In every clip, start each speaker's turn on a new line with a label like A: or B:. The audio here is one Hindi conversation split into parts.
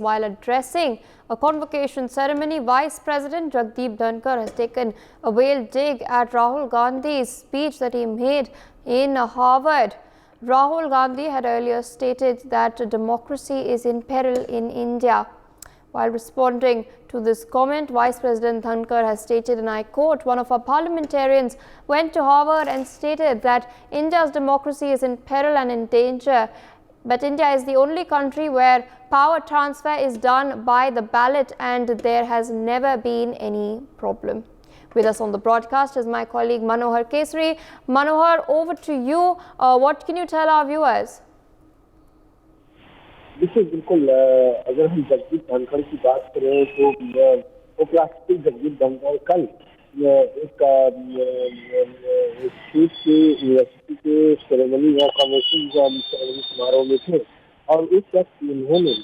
A: While addressing a convocation ceremony, Vice President Jagdeep Dhankar has taken a veiled dig at Rahul Gandhi's speech that he made in Harvard. Rahul Gandhi had earlier stated that democracy is in peril in India. While responding to this comment, Vice President Dhankar has stated, and I quote, "One of our parliamentarians went to Harvard and stated that India's democracy is in peril and in danger. But India is the only country where power transfer is done by the ballot and there has never been any problem." With us on the broadcast is my colleague Manohar Kesari. Manohar, over to you. What can you tell our viewers?
B: देखिए, बिल्कुल अगर हम जगदीप धनखड़ की बात करें तो उपराष्ट्रपति जगदीप धनखड़ कल एक स्टेट के यूनिवर्सिटी के सेरेमनी या कॉन्वेंशन सेरेमनी समारोह में थे और उस वक्त उन्होंने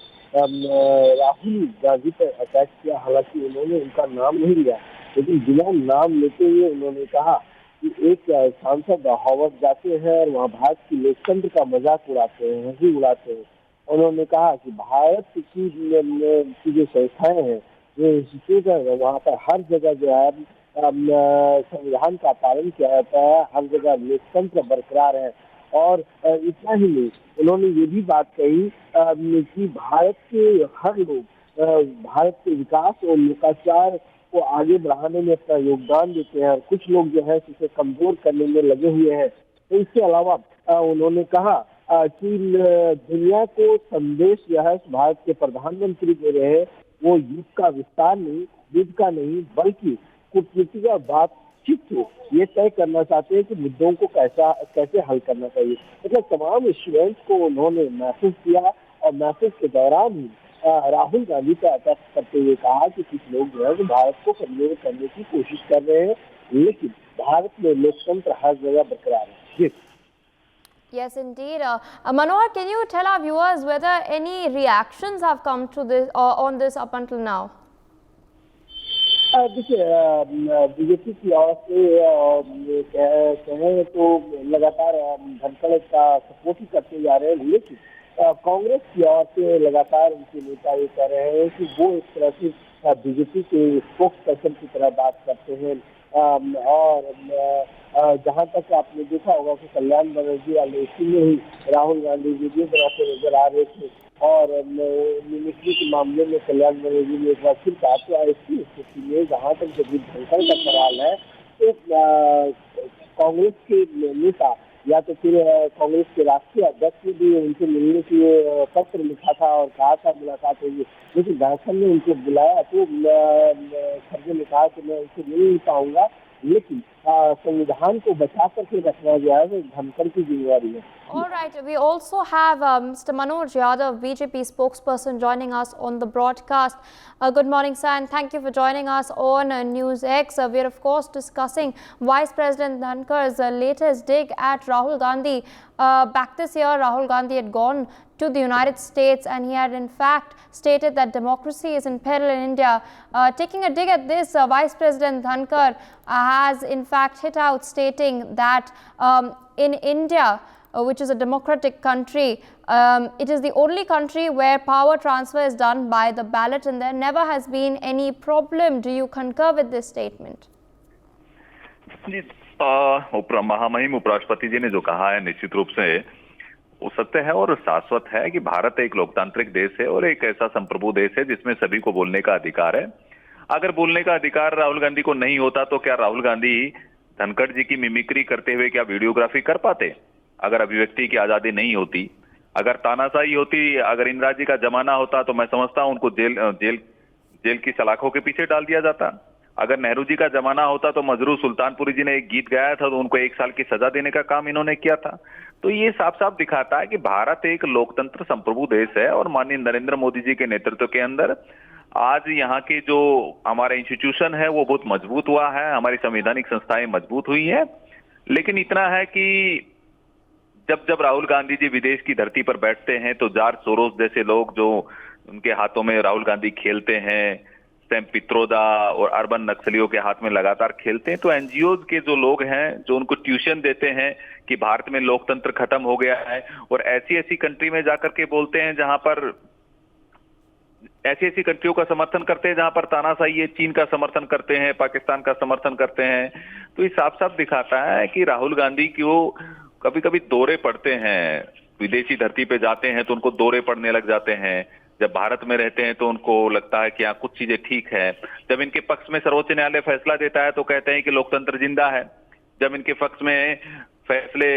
B: राहुल गांधी पर अटैक किया। हालांकि उन्होंने उनका नाम नहीं लिया, लेकिन बिना नाम लेते हुए उन्होंने कहा कि एक सांसद हार्वर्ड जाते हैं और वहाँ भारत की लोकतंत्र का मजाक उड़ाते हैं, हंसी उड़ाते हैं। उन्होंने कहा कि भारत की जो संस्थाएं हैं, जो इंस्टीट्यूट है, वहाँ पर हर जगह जो है संविधान का पालन किया जाता है, हर जगह लोकतंत्र बरकरार है। और इतना ही नहीं, उन्होंने ये भी बात कही कि भारत के हर लोग भारत के विकास और लोकाचार को आगे बढ़ाने में अपना योगदान देते हैं और कुछ लोग जो है इसे कमजोर करने में लगे हुए हैं। तो इसके अलावा उन्होंने कहा कि दुनिया को संदेश जो है भारत के प्रधानमंत्री दे रहे हैं वो युद्ध का विस्तार नहीं, युद्ध का नहीं, बल्कि कूटनीति का बातचीत से ये तय करना चाहते हैं कि मुद्दों को कैसे हल करना चाहिए। मतलब तमाम स्टूडेंट्स को उन्होंने मैसेज दिया और मैसेज के दौरान ही राहुल गांधी का अटैक करते हुए कहा कि कुछ लोग जो है भारत को कमजोर करने की कोशिश कर रहे हैं, लेकिन भारत में लोकतंत्र हर जगह बरकरार है। जी।
A: Yes, indeed. Manohar, can you tell our viewers whether any reactions have come to this on this up until now?
B: देखिए, बीजेपी की ओर से कहें तो लगातार धनखड़ का सपोर्ट ही करते जा रहे हैं, लेकिन कांग्रेस की ओर से लगातार उनके नेता ये कह रहे हैं कि वो एक तरह से बीजेपी के स्पोक्स पर्सन की तरह बात करते हैं। और जहां तक आपने देखा होगा कि कल्याण बनर्जी वाले इसी में ही राहुल गांधी वीडियो बनाते नजर आ रहे थे और मिमिक्री के मामले में कल्याण बनर्जी ने एक बार फिर कहा। तो ऐसी स्थिति में जहां तक जगदीप धनखड़ का सवाल है तो कांग्रेस के नेता या तो फिर कांग्रेस के राष्ट्रीय अध्यक्ष ने भी उनसे मिलने के लिए पत्र लिखा था और कहा था मुलाकात होगी, लेकिन धनखड़ ने उनको बुलाया तो खड़गे ने कहा कि मैं उनसे मिल नहीं पाऊंगा, लेकिन संविधान को बचा करके रखना जो है वो धनखड़ की जिम्मेवारी है।
A: All right, we also have Mr. Manoj Yadav, BJP spokesperson, joining us on the broadcast. Good morning, sir, and thank you for joining us on News X. We are, of course, discussing Vice President Dhankar's latest dig at Rahul Gandhi. Back this year, Rahul Gandhi had gone to the United States and he had in fact stated that democracy is in peril in India. Taking a dig at this, Vice President Dhankar has in fact hit out stating that in India, which is a democratic country, it is the only country where power transfer is done by the ballot and there never has been any problem. Do you concur with this statement?
C: महामहिम उपराष्ट्रपति जी ने जो कहा है निश्चित रूप से वो सत्य है और शाश्वत है कि भारत एक लोकतांत्रिक देश है और एक ऐसा संप्रभु देश है जिसमें सभी को बोलने का अधिकार है। अगर बोलने का अधिकार राहुल गांधी को नहीं होता तो क्या राहुल गांधी धनखड़ जी की मिमिक्री करते हुए क्या वीडियोग्राफी कर पाते? अगर अभिव्यक्ति की आजादी नहीं होती, अगर तानाशाही होती, अगर इंदिरा जी का जमाना होता तो मैं समझता हूं उनको जेल की सलाखों के पीछे डाल दिया जाता। अगर नेहरू जी का जमाना होता तो मजरू सुल्तानपुरी जी ने एक गीत गाया था तो उनको 1 साल की सजा देने का काम इन्होंने किया था। तो ये साफ साफ दिखाता है कि भारत एक लोकतंत्र संप्रभु देश है और माननीय नरेंद्र मोदी जी के नेतृत्व के अंदर आज यहाँ के जो हमारा इंस्टीट्यूशन है वो बहुत मजबूत हुआ है, हमारी संवैधानिक संस्थाएं मजबूत हुई है। लेकिन इतना है कि जब राहुल गांधी जी विदेश की धरती पर बैठते हैं तो जॉर्ज सोरोस जैसे लोग जो उनके हाथों में राहुल गांधी खेलते हैं, सैम पित्रोदा और अर्बन नक्सलियों के हाथ में लगातार खेलते हैं, तो एनजीओ के जो लोग हैं जो उनको ट्यूशन देते हैं कि भारत में लोकतंत्र खत्म हो गया है और ऐसी कंट्री में जाकर के बोलते हैं जहां पर ऐसी ऐसी कंट्रियों का समर्थन करते हैं जहां पर तानाशाही है, चीन का समर्थन करते हैं, पाकिस्तान का समर्थन करते हैं। तो ये साफ साफ दिखाता है कि राहुल गांधी की वो कभी कभी दौरे पड़ते हैं, विदेशी धरती पे जाते हैं तो उनको दौरे पड़ने लग जाते हैं। जब भारत में रहते हैं तो उनको लगता है कि हाँ कुछ चीजें ठीक है। जब इनके पक्ष में सर्वोच्च न्यायालय फैसला देता है तो कहते हैं कि लोकतंत्र जिंदा है। जब इनके पक्ष में फैसले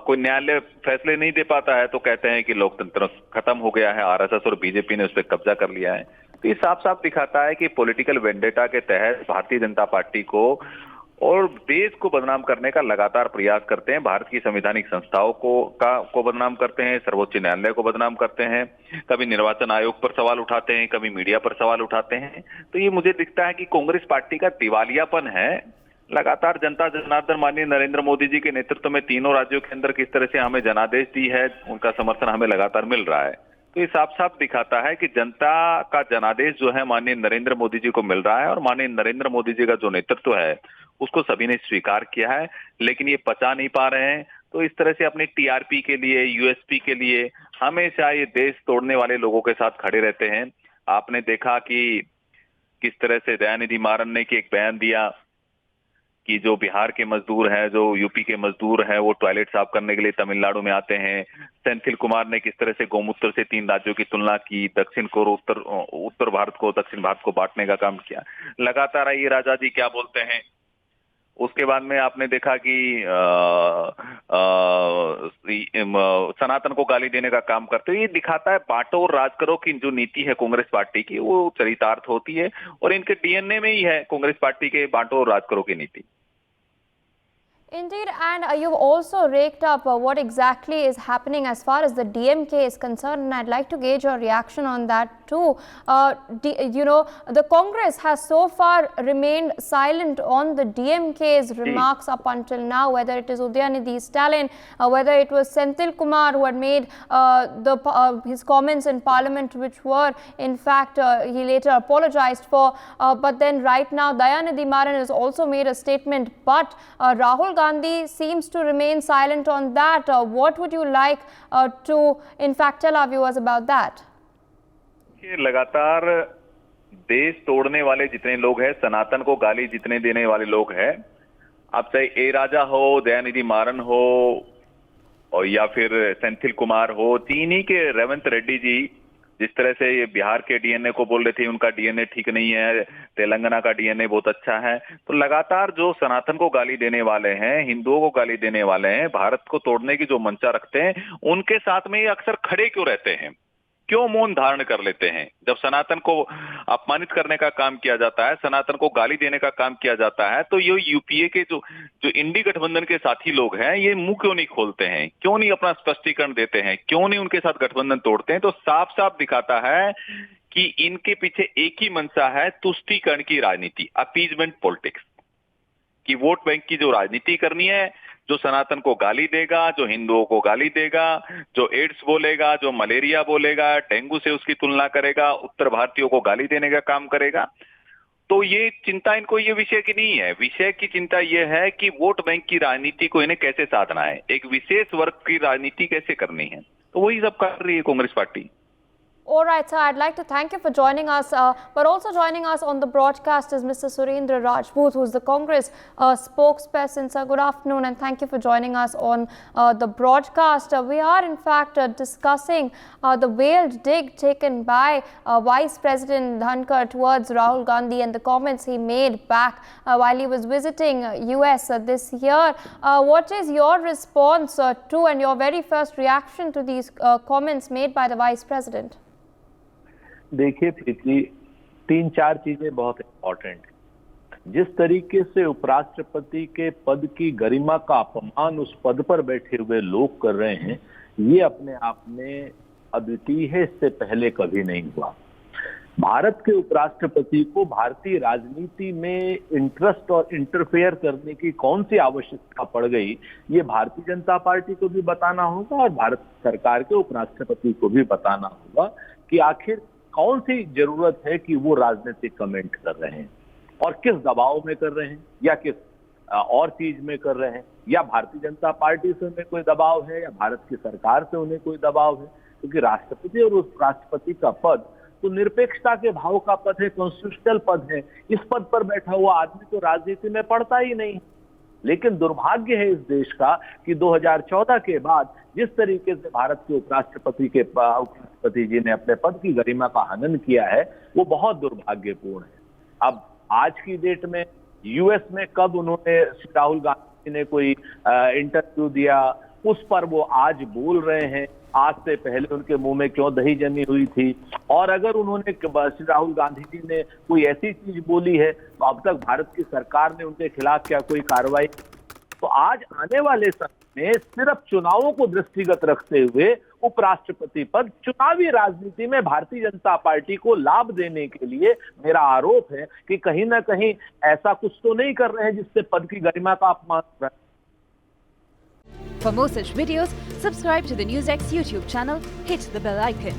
C: कोई न्यायालय फैसले नहीं दे पाता है तो कहते हैं कि लोकतंत्र खत्म हो गया है, आरएसएस और बीजेपी ने उस पर कब्जा कर लिया है। तो ये साफ साफ दिखाता है कि पॉलिटिकल वेंडेटा के तहत भारतीय जनता पार्टी को और देश को बदनाम करने का लगातार प्रयास करते हैं। भारत की संवैधानिक संस्थाओं को बदनाम करते हैं, सर्वोच्च न्यायालय को बदनाम करते हैं, कभी निर्वाचन आयोग पर सवाल उठाते हैं, कभी मीडिया पर सवाल उठाते हैं। तो ये मुझे दिखता है कि कांग्रेस पार्टी का दिवालियापन है। लगातार जनता जनार्दन माननीय नरेंद्र मोदी जी के नेतृत्व में तीनों राज्यों के अंदर किस तरह से हमें जनादेश दी है, उनका समर्थन हमें लगातार मिल रहा है। तो ये साफ साफ दिखाता है कि जनता का जनादेश जो है माननीय नरेंद्र मोदी जी को मिल रहा है और माननीय नरेंद्र मोदी जी का जो नेतृत्व है उसको सभी ने स्वीकार किया है, लेकिन ये पचा नहीं पा रहे हैं। तो इस तरह से अपनी टीआरपी के लिए, यूएसपी के लिए हमेशा ये देश तोड़ने वाले लोगों के साथ खड़े रहते हैं। आपने देखा कि किस तरह से दयानिधि मारन ने एक बयान दिया कि जो बिहार के मजदूर हैं, जो यूपी के मजदूर हैं, वो टॉयलेट साफ करने के लिए तमिलनाडु में आते हैं। सेंथिल कुमार ने किस तरह से गौमूत्र से 3 राज्यों की तुलना की, दक्षिण को उत्तर भारत को, दक्षिण भारत को बांटने का काम किया। लगातार आइए राजा जी क्या बोलते हैं। उसके बाद में आपने देखा कि सनातन को गाली देने का काम करते हुए ये दिखाता है बांटो और राज करो की जो नीति है कांग्रेस पार्टी की वो चरितार्थ होती है और इनके डीएनए में ही है कांग्रेस पार्टी के बांटो और राज करो की नीति।
A: Indeed, and you've also raked up what exactly is happening as far as the DMK is concerned, and I'd like to gauge your reaction on that too. The Congress has so far remained silent on the DMK's remarks up until now, whether it is Udayanidhi Stalin, whether it was Senthil Kumar who had made his comments in Parliament, which were in fact he later apologized for. But then right now Dayanidhi Maran has also made a statement, but Rahul Gandhi seems to remain silent on that. What would you like to in fact tell our viewers about that?
C: लगातार देश तोड़ने वाले जितने लोग हैं, सनातन को गाली जितने देने वाले लोग हैं, अब चाहे ए राजा हो, दयानिधि मारन हो और या फिर सेंथिल कुमार हो, चीनी के रेवंत रेड्डी जी जिस तरह से ये बिहार के डीएनए को बोल रहे थे उनका डीएनए ठीक नहीं है, तेलंगाना का डीएनए बहुत अच्छा है। तो लगातार जो सनातन को गाली देने वाले हैं, हिंदुओं को गाली देने वाले हैं, भारत को तोड़ने की जो मंशा रखते हैं, उनके साथ में ये अक्सर खड़े क्यों रहते हैं, क्यों मौन धारण कर लेते हैं? जब सनातन को अपमानित करने का काम किया जाता है, सनातन को गाली देने का काम किया जाता है, तो ये यूपीए के जो इंडी गठबंधन के साथी लोग हैं, ये मुंह क्यों नहीं खोलते हैं, क्यों नहीं अपना स्पष्टीकरण देते हैं, क्यों नहीं उनके साथ गठबंधन तोड़ते हैं? तो साफ साफ दिखाता है कि इनके पीछे एक ही मंशा है, तुष्टीकरण की राजनीति, अपीजमेंट पॉलिटिक्स, कि वोट बैंक की जो राजनीति करनी है, जो सनातन को गाली देगा, जो हिंदुओं को गाली देगा, जो एड्स बोलेगा, जो मलेरिया बोलेगा, डेंगू से उसकी तुलना करेगा, उत्तर भारतीयों को गाली देने का काम करेगा। तो ये चिंता इनको ये विषय की नहीं है। विषय की चिंता ये है कि वोट बैंक की राजनीति को इन्हें कैसे साधना है, एक विशेष वर्ग की राजनीति कैसे करनी है। तो वही सब कर रही है Congress party.
A: All right, sir. I'd like to thank you for joining us. But also joining us on the broadcast is Mr. Surendra Rajput, who is the Congress spokesperson. Sir, good afternoon, and thank you for joining us on the broadcast. We are, in fact, discussing the veiled dig taken by Vice President Dhankar towards Rahul Gandhi and the comments he made back while he was visiting US this year. What is your response to and your very first reaction to these comments made by the Vice President?
D: देखिए प्रीति, 3-4 चीजें बहुत इम्पोर्टेंट है। जिस तरीके से उपराष्ट्रपति के पद की गरिमा का अपमान उस पद पर बैठे हुए लोग कर रहे हैं, ये अपने आप में अद्वितीय है, इससे पहले कभी नहीं हुआ। भारत के उपराष्ट्रपति को भारतीय राजनीति में इंटरेस्ट और इंटरफेयर करने की कौन सी आवश्यकता पड़ गई, ये भारतीय जनता पार्टी को भी बताना होगा और भारत सरकार के उपराष्ट्रपति को भी बताना होगा कि आखिर कौन सी जरूरत है कि वो राजनीतिक कमेंट कर रहे हैं और किस दबाव में कर रहे हैं, या किस और चीज में कर रहे हैं, या भारतीय जनता पार्टी से उन्हें कोई दबाव है या भारत की सरकार से उन्हें कोई दबाव है। क्योंकि राष्ट्रपति और उपराष्ट्रपति का पद तो निरपेक्षता के भाव का पद है, कॉन्स्टिट्यूशनल पद है। इस पद पर बैठा हुआ आदमी तो राजनीति में पड़ता ही नहीं। लेकिन दुर्भाग्य है इस देश का कि 2014 के बाद जिस तरीके से भारत के उपराष्ट्रपति जी ने अपने पद की गरिमा का हनन किया है वो बहुत दुर्भाग्यपूर्ण है। अब आज की डेट में यूएस में कब उन्होंने राहुल गांधी जी ने कोई इंटरव्यू दिया उस पर वो आज बोल रहे हैं, आज से पहले उनके मुंह में क्यों दही जमी हुई थी। और अगर उन्होंने राहुल गांधी जी ने कोई ऐसी चीज बोली है तो अब तक भारत की सरकार ने उनके खिलाफ क्या कोई कार्रवाई। तो आज आने वाले समय में सिर्फ चुनावों को दृष्टिगत रखते हुए उपराष्ट्रपति पद चुनावी राजनीति में भारतीय जनता पार्टी को लाभ देने के लिए मेरा आरोप है कि कहीं ना कहीं ऐसा कुछ तो नहीं कर रहे हैं जिससे पद की गरिमा का अपमान हो रहा है।
E: For more such videos, subscribe to the NewsX YouTube channel, hit the bell icon.